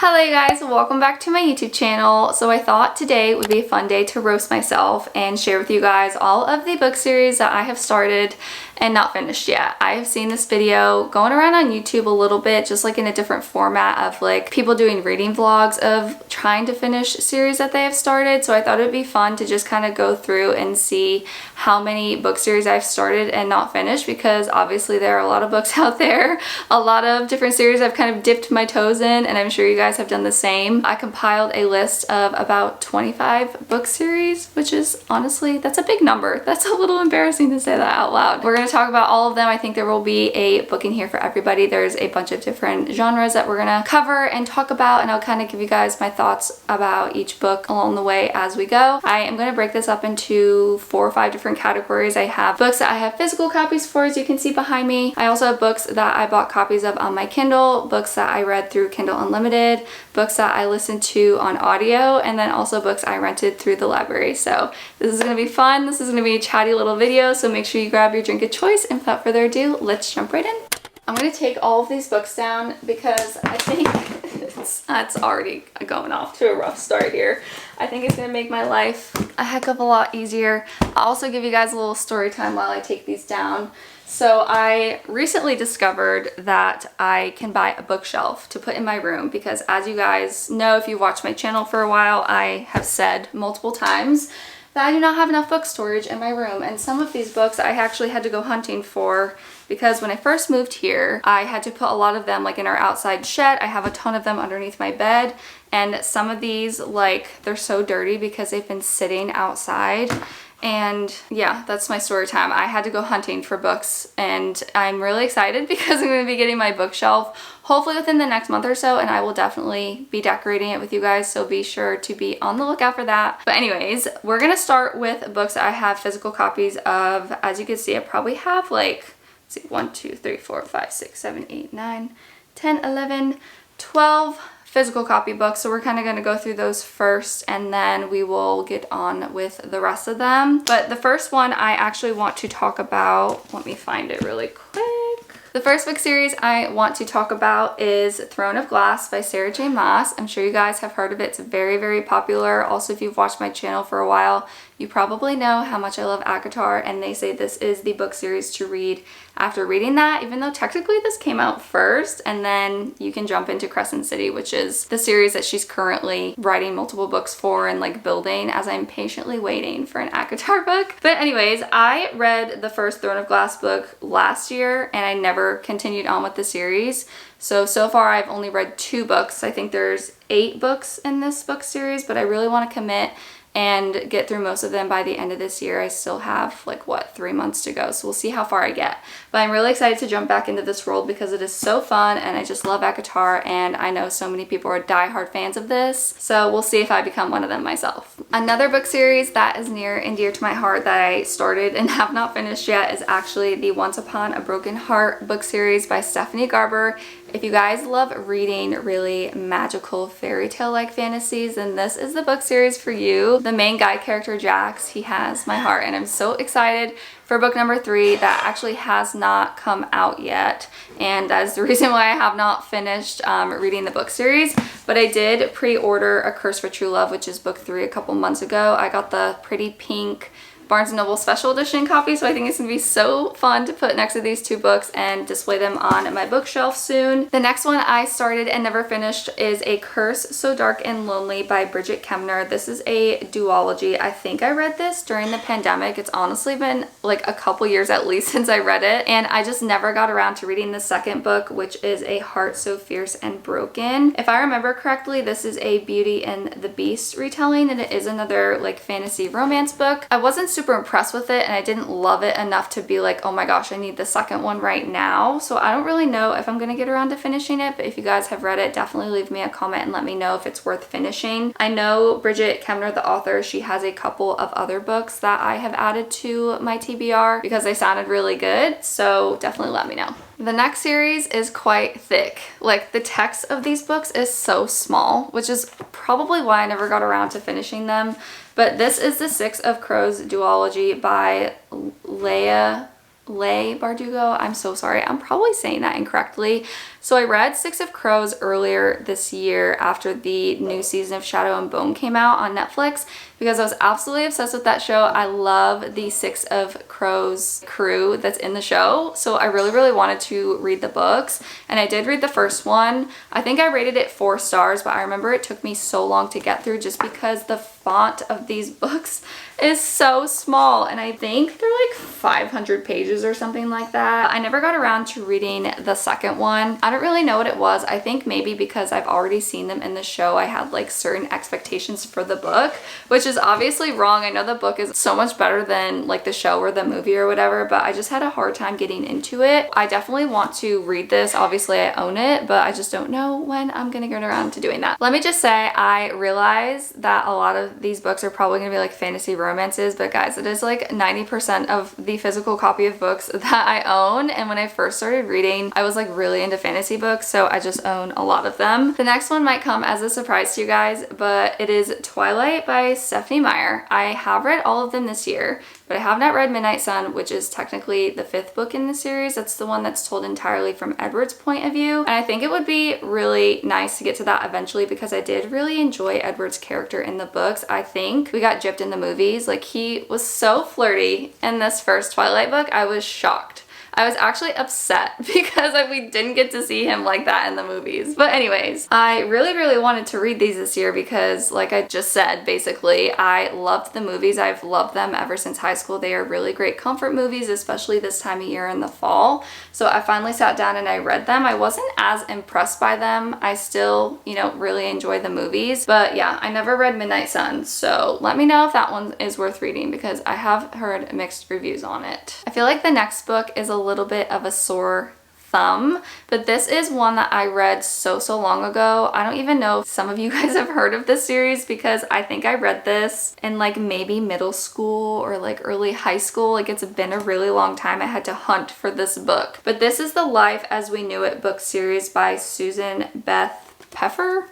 Hello you guys, welcome back to my YouTube channel. So I thought today would be a fun day to roast myself and share with you guys all of the book series that I have started and not finished yet. I have seen this video going around on YouTube a little bit, just like in a different format of like people doing reading vlogs of trying to finish series that they have started. So I thought it'd be fun to just kind of go through and see how many book series I've started and not finished, because obviously there are a lot of books out there, a lot of different series I've kind of dipped my toes in, and I'm sure you guys have done the same. I compiled a list of about 25 book series, which is honestly, that's a big number. That's a little embarrassing to say that out loud. We're gonna talk about all of them. I think there will be a book in here for everybody. There's a bunch of different genres that we're gonna cover and talk about, and I'll kind of give you guys my thoughts about each book along the way as we go. I am gonna break this up into 4 or 5 different categories. I have books that I have physical copies for, as you can see behind me. I also have books that I bought copies of on my Kindle, books that I read through Kindle Unlimited, books that I listened to on audio, and then also books I rented through the library. So this is gonna be fun. This is gonna be a chatty little video, so make sure you grab your drink of choice, and without further ado, let's jump right in. I'm gonna take all of these books down because I think it's already going off to a rough start here. I think it's gonna make my life a heck of a lot easier. I'll also give you guys a little story time while I take these down. So I recently discovered that I can buy a bookshelf to put in my room, because as you guys know, if you've watched my channel for a while, I have said multiple times that I do not have enough book storage in my room, and some of these books I actually had to go hunting for, because when I first moved here, I had to put a lot of them like in our outside shed. I have a ton of them underneath my bed, and some of these, like, they're so dirty because they've been sitting outside. And yeah, that's my story time. I had to go hunting for books, and I'm really excited because I'm going to be getting my bookshelf hopefully within the next month or so, and I will definitely be decorating it with you guys, so be sure to be on the lookout for that. But anyways, we're going to start with books that I have physical copies of. As you can see, I probably have like, let's see, 1, 2, 3, 4, 5, 6, 7, 8, 9, 10, 11, 12 physical copy books. So we're kind of going to go through those first, and then we will get on with the rest of them. But the first one I actually want to talk about, let me find it really quick. The first book series I want to talk about is Throne of Glass by Sarah J. Maas. I'm sure you guys have heard of it. It's very, very popular. Also, if you've watched my channel for a while, you probably know how much I love ACOTAR, and they say this is the book series to read after reading that, even though technically this came out first, and then you can jump into Crescent City, which is the series that she's currently writing multiple books for and like building, as I'm patiently waiting for an ACOTAR book. But anyways, I read the first Throne of Glass book last year, and I never continued on with the series. So far I've only read 2 books. I think there's 8 books in this book series, but I really want to commit and get through most of them by the end of this year. I still have like, what, 3 months to go, so we'll see how far I get. But I'm really excited to jump back into this world because it is so fun, and I just love ACOTAR, and I know so many people are diehard fans of this, so we'll see if I become one of them myself. Another book series that is near and dear to my heart that I started and have not finished yet is actually the Once Upon a Broken Heart book series by Stephanie Garber. If you guys love reading really magical fairy tale like fantasies, then this is the book series for you. The main guy character, Jax, he has my heart, and I'm so excited for book number 3 that actually has not come out yet, and that is the reason why I have not finished reading the book series. But I did pre-order A Curse for True Love, which is book 3, a couple months ago. I got the pretty pink Barnes & Noble special edition copy, so I think it's gonna be so fun to put next to these 2 books and display them on my bookshelf soon. The next one I started and never finished is A Curse So Dark and Lonely by Bridget Kemner. This is a duology. I think I read this during the pandemic. It's honestly been like a couple years at least since I read it, and I just never got around to reading the second book, which is A Heart So Fierce and Broken. If I remember correctly, this is a Beauty and the Beast retelling, and it is another like fantasy romance book. I wasn't super impressed with it, and I didn't love it enough to be like, oh my gosh, I need the second one right now. So I don't really know if I'm gonna get around to finishing it, but if you guys have read it, definitely leave me a comment and let me know if it's worth finishing. I know Bridget Kemner, the author, she has a couple of other books that I have added to my TBR because they sounded really good, so definitely let me know. The next series is quite thick. Like, the text of these books is so small, which is probably why I never got around to finishing them. But this is the Six of Crows duology by Leigh Bardugo. I'm so sorry, I'm probably saying that incorrectly. So I read Six of Crows earlier this year after the new season of Shadow and Bone came out on Netflix because I was absolutely obsessed with that show. I love the Six of Crows crew that's in the show. So I really, really wanted to read the books, and I did read the first one. I think I rated it 4 stars, but I remember it took me so long to get through just because the font of these books is so small, and I think they're like 500 pages or something like that. I never got around to reading the second one. I don't really know what it was. I think maybe because I've already seen them in the show, I had like certain expectations for the book, which is obviously wrong. I know the book is so much better than like the show or the movie or whatever, but I just had a hard time getting into it. I definitely want to read this. Obviously I own it, but I just don't know when I'm gonna get around to doing that. Let me just say, I realize that a lot of these books are probably gonna be like fantasy romances, but guys, it is like 90% of the physical copy of books that I own. And when I first started reading, I was like really into fantasy books, so I just own a lot of them. The next one might come as a surprise to you guys, but it is Twilight by Stephanie Meyer. I have read all of them this year, but I have not read Midnight Sun, which is technically the 5th book in the series. That's the one that's told entirely from Edward's point of view. And I think it would be really nice to get to that eventually because I did really enjoy Edward's character in the books. I think we got gypped in the movies. Like, he was so flirty in this first Twilight book. I was shocked. I was actually upset because we didn't get to see him like that in the movies. But anyways, I really, really wanted to read these this year because, like I just said, basically, I loved the movies. I've loved them ever since high school. They are really great comfort movies, especially this time of year in the fall. So I finally sat down and I read them. I wasn't as impressed by them. I still, you know, really enjoy the movies. But yeah, I never read Midnight Sun. So let me know if that one is worth reading because I have heard mixed reviews on it. I feel like the next book is a little bit of a sore thumb, but this is one that I read so long ago. I don't even know if some of you guys have heard of this series because I think I read this in like maybe middle school or like early high school. Like, it's been a really long time. I had to hunt for this book. But this is the Life as We Knew It book series by Susan Beth Pfeffer.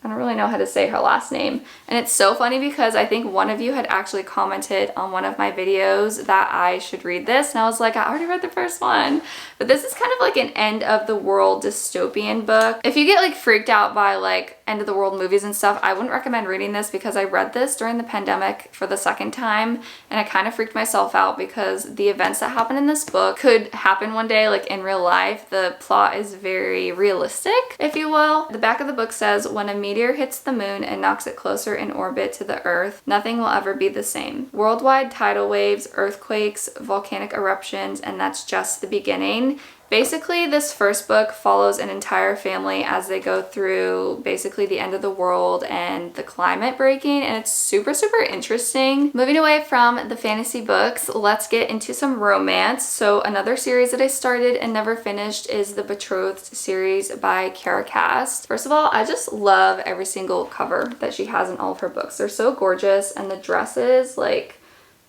I don't really know how to say her last name. And it's so funny because I think one of you had actually commented on one of my videos that I should read this. And I was like, I already read the first one. But this is kind of like an end of the world dystopian book. If you get like freaked out by like end of the world movies and stuff, I wouldn't recommend reading this because I read this during the pandemic for the second time. And I kind of freaked myself out because the events that happen in this book could happen one day, like in real life. The plot is very realistic, if you will. The back of the book says, when a meteor hits the moon and knocks it closer in orbit to the Earth, nothing will ever be the same. Worldwide tidal waves, earthquakes, volcanic eruptions, and that's just the beginning. Basically, this first book follows an entire family as they go through basically the end of the world and the climate breaking, and it's super interesting. Moving away from the fantasy books, let's get into some romance. So another series that I started and never finished is the Betrothed series by Kardas. First of all, I just love every single cover that she has in all of her books. They're so gorgeous, and the dresses, like,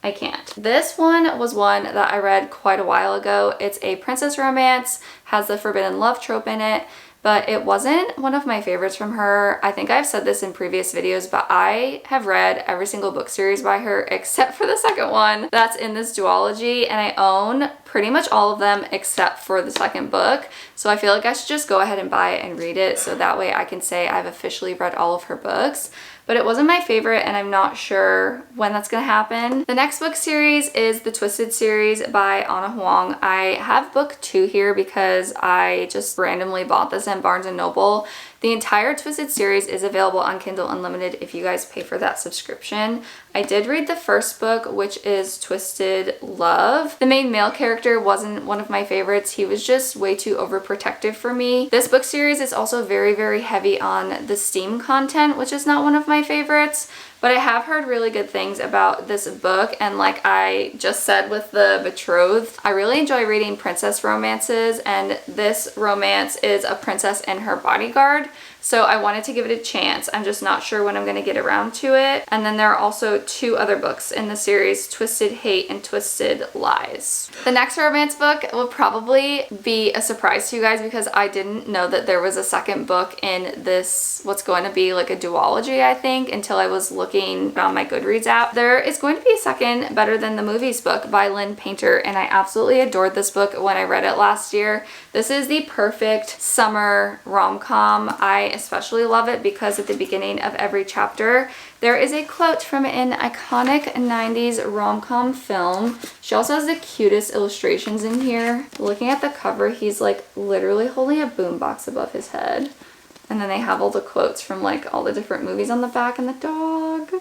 I can't. This one was one that I read quite a while ago. It's a princess romance, has the forbidden love trope in it, but it wasn't one of my favorites from her. I think I've said this in previous videos, but I have read every single book series by her except for the second one that's in this duology, and I own pretty much all of them except for the second book. So I feel like I should just go ahead and buy it and read it so that way I can say I've officially read all of her books. But it wasn't my favorite, and I'm not sure when that's gonna happen. The next book series is the Twisted series by Anna Huang. I have book 2 here because I just randomly bought this in Barnes & Noble. The entire Twisted series is available on Kindle Unlimited if you guys pay for that subscription. I did read the first book, which is Twisted Love. The main male character wasn't one of my favorites. He was just way too overprotective for me. This book series is also very heavy on the STEAM content, which is not one of my favorites. But I have heard really good things about this book, and like I just said with the Betrothed, I really enjoy reading princess romances, and this romance is a princess and her bodyguard. So I wanted to give it a chance. I'm just not sure when I'm going to get around to it. And then there are also 2 other books in the series, Twisted Hate and Twisted Lies. The next romance book will probably be a surprise to you guys because I didn't know that there was a second book in this, what's going to be like a duology, I think, until I was looking on my Goodreads app. There is going to be a second Better Than the Movies book by Lynn Painter, and I absolutely adored this book when I read it last year. This is the perfect summer rom-com. I especially love it because at the beginning of every chapter, there is a quote from an iconic 90s rom-com film. She also has the cutest illustrations in here. Looking at the cover, he's like literally holding a boombox above his head. And then they have all the quotes from like all the different movies on the back and the dog.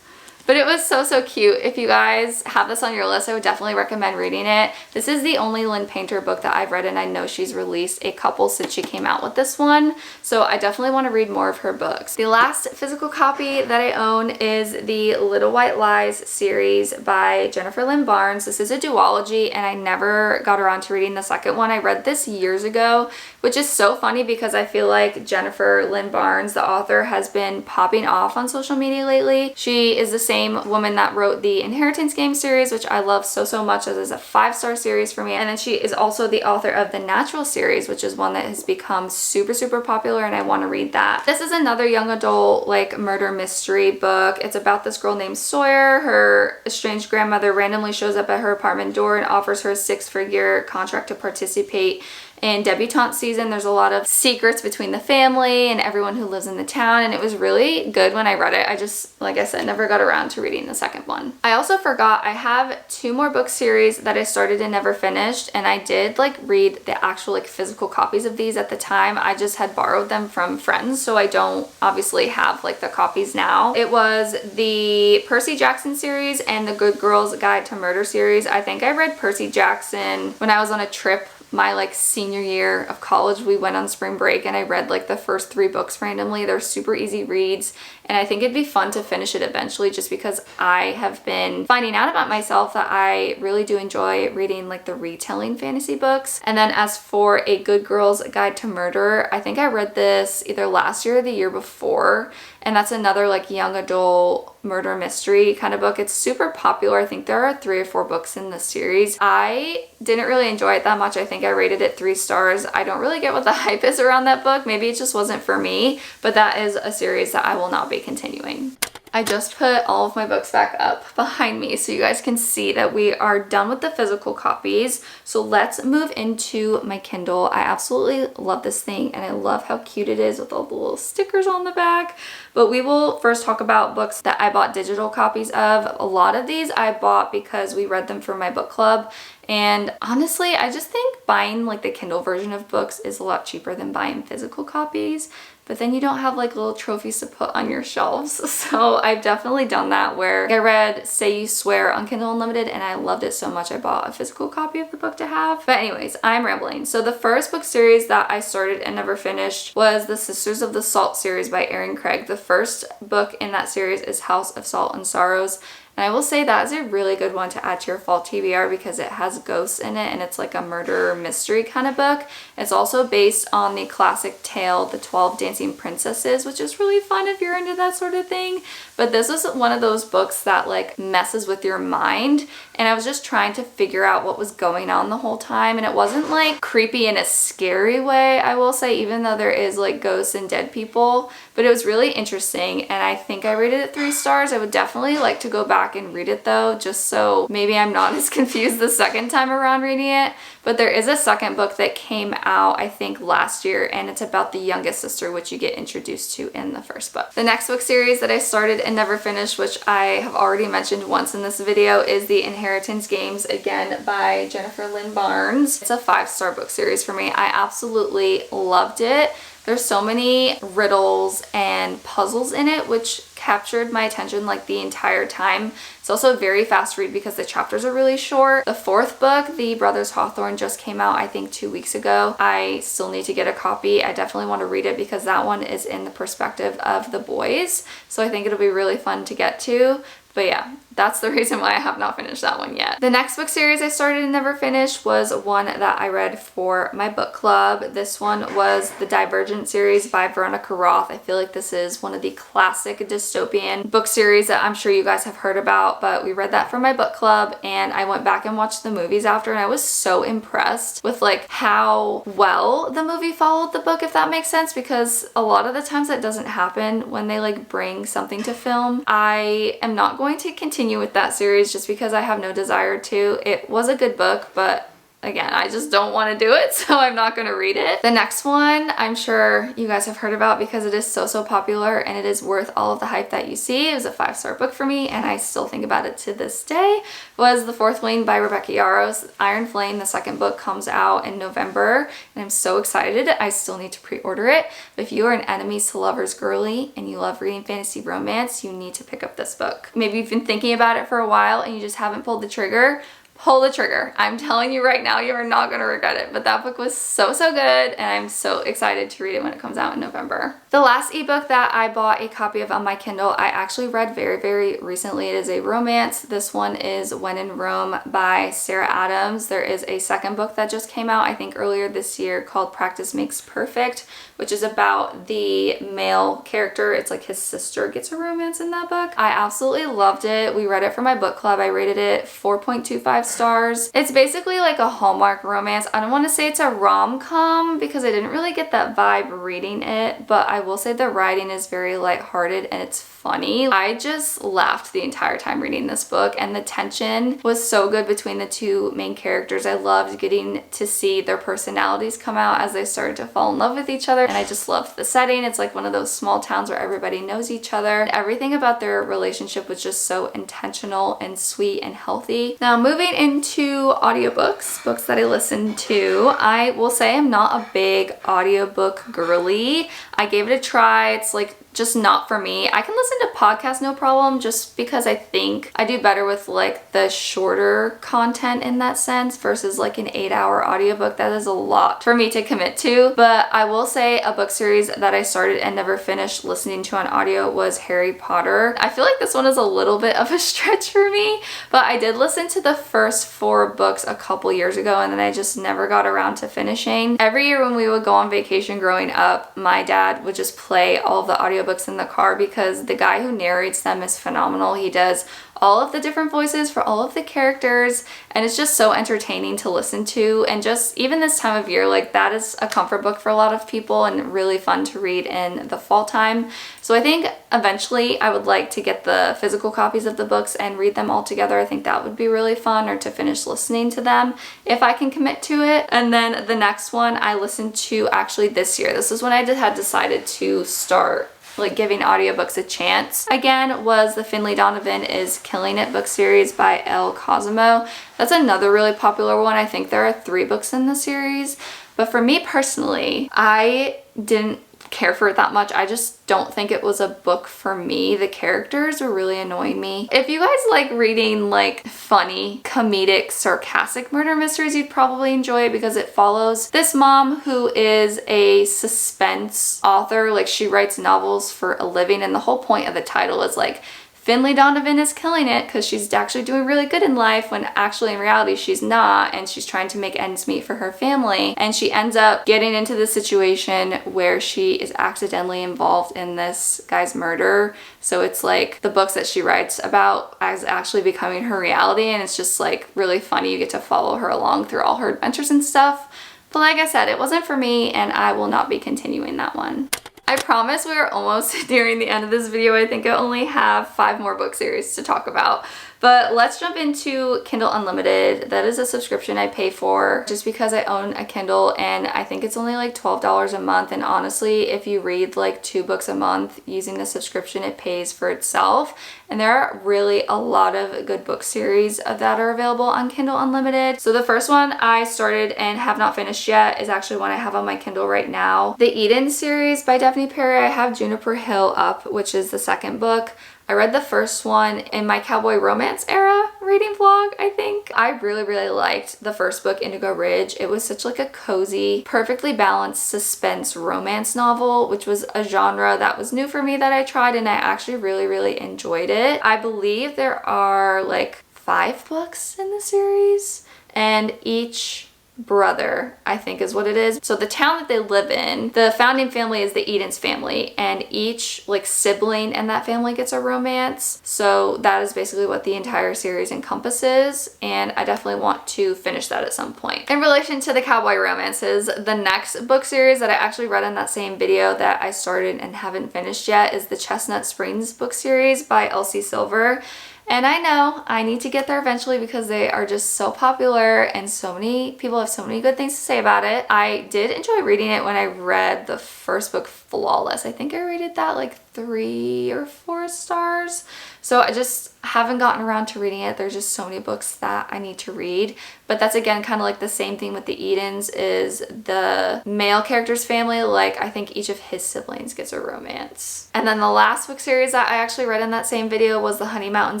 But it was so cute. If you guys have this on your list, I would definitely recommend reading it. This is the only Lynn Painter book that I've read, and I know she's released a couple since she came out with this one. So I definitely want to read more of her books. The last physical copy that I own is the Little White Lies series by Jennifer Lynn Barnes. This is a duology, and I never got around to reading the second one. I read this years ago, which is so funny because I feel like Jennifer Lynn Barnes, the author, has been popping off on social media lately. She is the same woman that wrote the Inheritance Game series, which I love so much. This is a 5-star series for me. And then she is also the author of the Natural series, which is one that has become super popular, and I want to read that. This is another young adult like murder mystery book. It's about this girl named Sawyer. Her estranged grandmother randomly shows up at her apartment door and offers her a 6-figure contract to participate in debutante season. There's a lot of secrets between the family and everyone who lives in the town, and it was really good when I read it. I just, like I said, never got around to reading the second one. I also forgot I have 2 more book series that I started and never finished, and I did like read the actual like physical copies of these at the time. I just had borrowed them from friends, so I don't obviously have like the copies now. It was the Percy Jackson series and the Good Girls Guide to Murder series. I think I read Percy Jackson when I was on a trip my like senior year of college. We went on spring break and I read like the first 3 books randomly. They're super easy reads, and I think it'd be fun to finish it eventually just because I have been finding out about myself that I really do enjoy reading like the retelling fantasy books. And then as for A Good Girl's Guide to Murder, I think I read this either last year or the year before, and that's another like young adult murder mystery kind of book. It's super popular. I think there are 3 or 4 books in this series. I didn't really enjoy it that much. I think I rated it 3 stars. I don't really get what the hype is around that book. Maybe it just wasn't for me, but that is a series that I will not be continuing. I just put all of my books back up behind me so you guys can see that we are done with the physical copies. So let's move into my Kindle. I absolutely love this thing, and I love how cute it is with all the little stickers on the back. But we will first talk about books that I bought digital copies of. A lot of these I bought because we read them for my book club. And honestly, I just think buying like the Kindle version of books is a lot cheaper than buying physical copies. But then you don't have like little trophies to put on your shelves. So I've definitely done that, where I read Say You Swear on Kindle Unlimited and I loved it so much I bought a physical copy of the book to have. But anyways, I'm rambling. So the first book series that I started and never finished was the Sisters of the Salt series by Erin Craig. The first book in that series is House of Salt and Sorrows. And I will say that is a really good one to add to your fall TBR because it has ghosts in it and it's like a murder mystery kind of book. It's also based on the classic tale, The 12 Dancing Princesses, which is really fun if you're into that sort of thing. But this is one of those books that like messes with your mind, and I was just trying to figure out what was going on the whole time, and it wasn't like creepy in a scary way, I will say, even though there is like ghosts and dead people, but it was really interesting, and I think I rated it 3 stars. I would definitely like to go back and read it though, just so maybe I'm not as confused the second time around reading it. But there is a second book that came out, I think, last year, and it's about the youngest sister, which you get introduced to in the first book. The next book series that I started and never finished, which I have already mentioned once in this video, is the Inheritance Games, again by Jennifer Lynn Barnes. It's a 5-star book series for me. I absolutely loved it. There's so many riddles and puzzles in it, which captured my attention like the entire time. It's also a very fast read because the chapters are really short. The 4th book, The Brothers Hawthorne, just came out I think 2 weeks ago. I still need to get a copy. I definitely want to read it because that one is in the perspective of the boys. So I think it'll be really fun to get to. But yeah, that's the reason why I have not finished that one yet. The next book series I started and never finished was one that I read for my book club. This one was the Divergent series by Veronica Roth. I feel like this is one of the classic dystopian book series that I'm sure you guys have heard about, but we read that for my book club and I went back and watched the movies after, and I was so impressed with like how well the movie followed the book, if that makes sense, because a lot of the times that doesn't happen when they like bring something to film. I am not going to continue with that series just because I have no desire to. It was a good book, but again, I just don't want to do it, so I'm not going to read it. The next one I'm sure you guys have heard about because it is so popular and it is worth all of the hype that you see. It was a 5-star book for me and I still think about it to this day. Was The Fourth Wing by Rebecca Yarros. Iron Flame, the second book, comes out in November and I'm so excited. I still need to pre-order it. But if you are an enemies to lovers girly and you love reading fantasy romance, you need to pick up this book. Maybe you've been thinking about it for a while and you just haven't pulled the trigger. Pull the trigger. I'm telling you right now, you are not going to regret it. But that book was so good and I'm so excited to read it when it comes out in November. The last ebook that I bought a copy of on my Kindle, I actually read very recently. It is a romance. This one is When in Rome by Sarah Adams. There is a second book that just came out, I think earlier this year, called Practice Makes Perfect, which is about the male character. It's like his sister gets a romance in that book. I absolutely loved it. We read it for my book club. I rated it 4.25 stars. It's basically like a Hallmark romance. I don't want to say it's a rom-com because I didn't really get that vibe reading it, but I will say the writing is very lighthearted and it's funny. I just laughed the entire time reading this book and the tension was so good between the two main characters. I loved getting to see their personalities come out as they started to fall in love with each other, and I just loved the setting. It's like one of those small towns where everybody knows each other. Everything about their relationship was just so intentional and sweet and healthy. Now moving into audiobooks, books that I listen to, I will say I'm not a big audiobook girly. I gave it a try. It's like just not for me. I can listen to podcasts no problem just because I think I do better with like the shorter content in that sense versus like an 8-hour audiobook. That is a lot for me to commit to. But I will say a book series that I started and never finished listening to on audio was Harry Potter. I feel like this one is a little bit of a stretch for me, but I did listen to the first 4 books a couple years ago and then I just never got around to finishing. Every year when we would go on vacation growing up, my dad would just play all of the audiobooks in the car because the guy who narrates them is phenomenal. He does all of the different voices for all of the characters and it's just so entertaining to listen to, and just even this time of year, like that is a comfort book for a lot of people and really fun to read in the fall time. So I think eventually I would like to get the physical copies of the books and read them all together. I think that would be really fun, or to finish listening to them if I can commit to it. And then the next one I listened to actually this year. This is when I had decided to start like giving audiobooks a chance again, was the Finley Donovan is Killing It book series by Elle Cosimo. That's another really popular one. I think there are 3 books in the series, but for me personally, I didn't care for it that much. I just don't think it was a book for me. The characters were really annoying me. If you guys like reading like funny, comedic, sarcastic murder mysteries, you'd probably enjoy it because it follows this mom who is a suspense author. Like she writes novels for a living and the whole point of the title is like Finley Donovan is killing it because she's actually doing really good in life, when actually in reality she's not, and she's trying to make ends meet for her family. And she ends up getting into the situation where she is accidentally involved in this guy's murder. So it's like the books that she writes about as actually becoming her reality, and it's just like really funny. You get to follow her along through all her adventures and stuff. But like I said, it wasn't for me and I will not be continuing that one. I promise we are almost nearing the end of this video. I think I only have 5 more book series to talk about. But let's jump into Kindle Unlimited. That is a subscription I pay for just because I own a Kindle, and I think it's only like $12 a month. And honestly, if you read like 2 books a month using the subscription, it pays for itself. And there are really a lot of good book series that are available on Kindle Unlimited. So the first one I started and have not finished yet is actually one I have on my Kindle right now. The Eden series by Daphne Perry. I have Juniper Hill up, which is the second book. I read the first one in my cowboy romance era reading vlog, I think. I really, really liked the first book, Indigo Ridge. It was such like a cozy, perfectly balanced suspense romance novel, which was a genre that was new for me that I tried, and I actually really, really enjoyed it. I believe there are like 5 books in the series, and each brother, I think is what it is. So the town that they live in, the founding family is the Eden's family, and each like sibling in that family gets a romance. So that is basically what the entire series encompasses, and I definitely want to finish that at some point. In relation to the cowboy romances, the next book series that I actually read in that same video that I started and haven't finished yet is the Chestnut Springs book series by Elsie Silver. And I know I need to get there eventually because they are just so popular and so many people have so many good things to say about it. I did enjoy reading it when I read the first book, Flawless. I think I rated that like 3 or 4 stars. So I just haven't gotten around to reading it. There's just so many books that I need to read. But that's again kind of like the same thing with the Edens, is the male character's family, like I think each of his siblings gets a romance. And then the last book series that I actually read in that same video was the Honey Mountain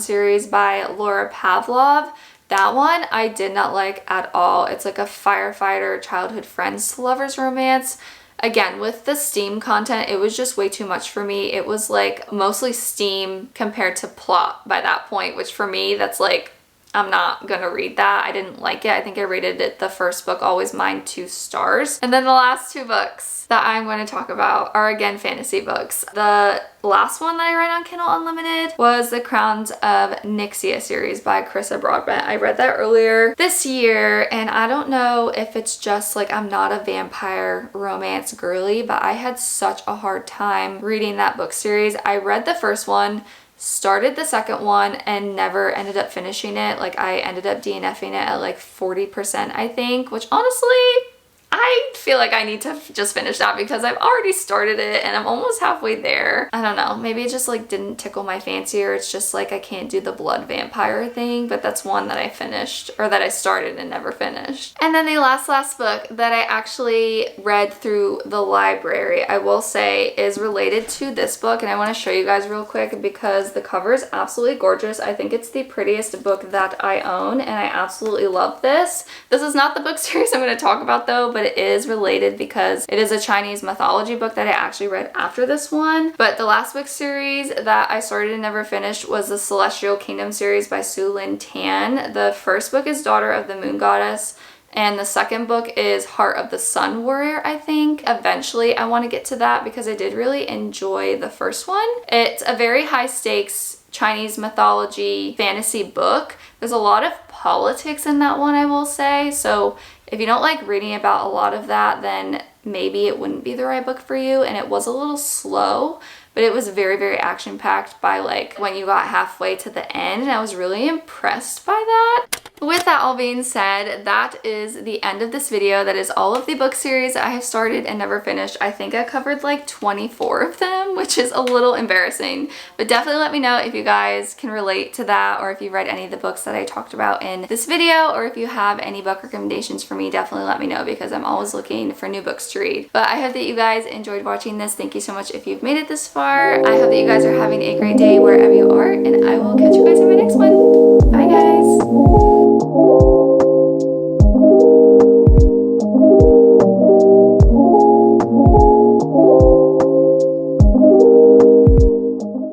series by Laura Pavlov. That one I did not like at all. It's like a firefighter childhood friends to lovers romance. Again, with the STEAM content, it was just way too much for me. It was like mostly STEAM compared to plot by that point, which for me, that's like, I'm not gonna read that. I didn't like it. I think I rated it, the first book, Always Mine, 2 stars. And then the last 2 books that I'm going to talk about are again fantasy books. The last one that I read on Kindle Unlimited was the Crowns of Nixia series by Carissa Broadbent. I read that earlier this year, and I don't know if it's just like I'm not a vampire romance girly, but I had such a hard time reading that book series. I read the first one, started the second one, and never ended up finishing it. Like I ended up DNFing it at like 40%, I think, which honestly, I feel like I need to just finish that because I've already started it and I'm almost halfway there. I don't know, maybe it just like didn't tickle my fancy, or it's just like I can't do the blood vampire thing, but that's one that I finished, or that I started and never finished. And then the last book that I actually read through the library, I will say, is related to this book, and I want to show you guys real quick because the cover is absolutely gorgeous. I think it's the prettiest book that I own, and I absolutely love this. This is not the book series I'm going to talk about though, but it is related because it is a Chinese mythology book that I actually read after this one. But the last book series that I started and never finished was the Celestial Kingdom series by Su Lin Tan. The first book is Daughter of the Moon Goddess, and the second book is Heart of the Sun Warrior, I think. Eventually I want to get to that because I did really enjoy the first one. It's a very high stakes Chinese mythology fantasy book. There's a lot of politics in that one, I will say. So if you don't like reading about a lot of that, then maybe it wouldn't be the right book for you. And it was a little slow, but it was very, very action-packed by like when you got halfway to the end, and I was really impressed by that. With that all being said, that is the end of this video. That is all of the book series I have started and never finished. I think I covered like 24 of them, which is a little embarrassing, but definitely let me know if you guys can relate to that, or if you read any of the books that I talked about in this video, or if you have any book recommendations for me, definitely let me know because I'm always looking for new books to read. But I hope that you guys enjoyed watching this. Thank you so much if you've made it this far. I hope that you guys are having a great day wherever you are, and I will catch you guys in my next one.